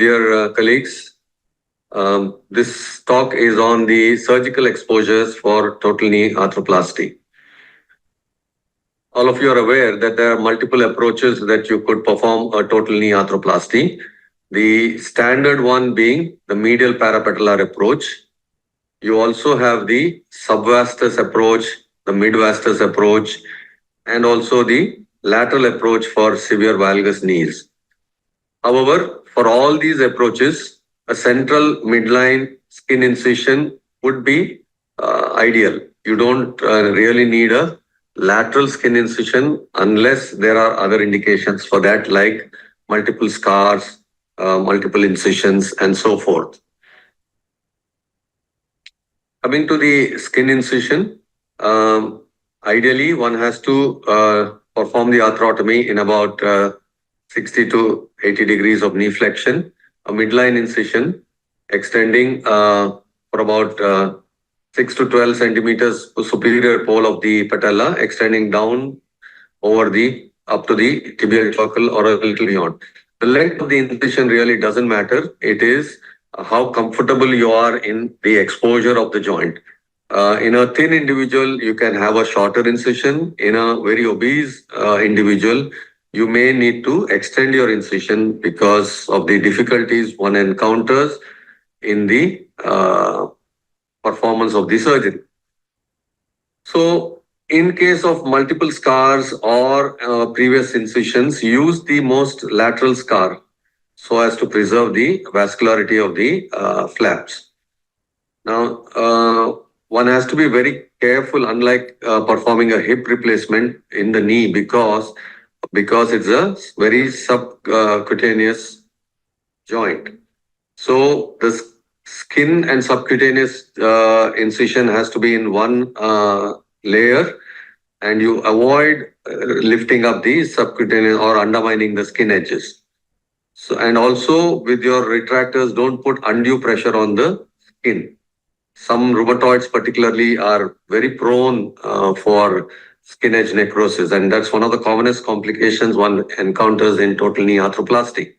dear colleagues. This talk is on the surgical exposures for total knee arthroplasty. All of you are aware that there are multiple approaches that you could perform a total knee arthroplasty. The standard one being the medial parapatellar approach. You also have the subvastus approach, the midvastus approach, and also the lateral approach for severe valgus knees. However, for all these approaches, a central midline skin incision would be ideal. You don't really need a lateral skin incision unless there are other indications for that, like multiple scars, multiple incisions, and so forth. Coming to the skin incision, ideally one has to perform the arthrotomy in about 60 to 80 degrees of knee flexion, a midline incision extending for about 6 to 12 centimeters to superior pole of the patella, extending down over the up to the tibial tubercle or a little beyond. The length of the incision really doesn't matter. It is how comfortable you are in the exposure of the joint. In a thin individual, you can have a shorter incision. In a very obese individual, you may need to extend your incision because of the difficulties one encounters in the performance of the surgery. So, in case of multiple scars or previous incisions, use the most lateral scar so as to preserve the vascularity of the flaps. Now, one has to be very careful, unlike performing a hip replacement in the knee, because it's a very subcutaneous joint. So the skin and subcutaneous incision has to be in one layer, and you avoid lifting up the subcutaneous or undermining the skin edges. So, and also with your retractors, don't put undue pressure on the skin. Some rheumatoids particularly are very prone for skin edge necrosis, and that's one of the commonest complications one encounters in total knee arthroplasty.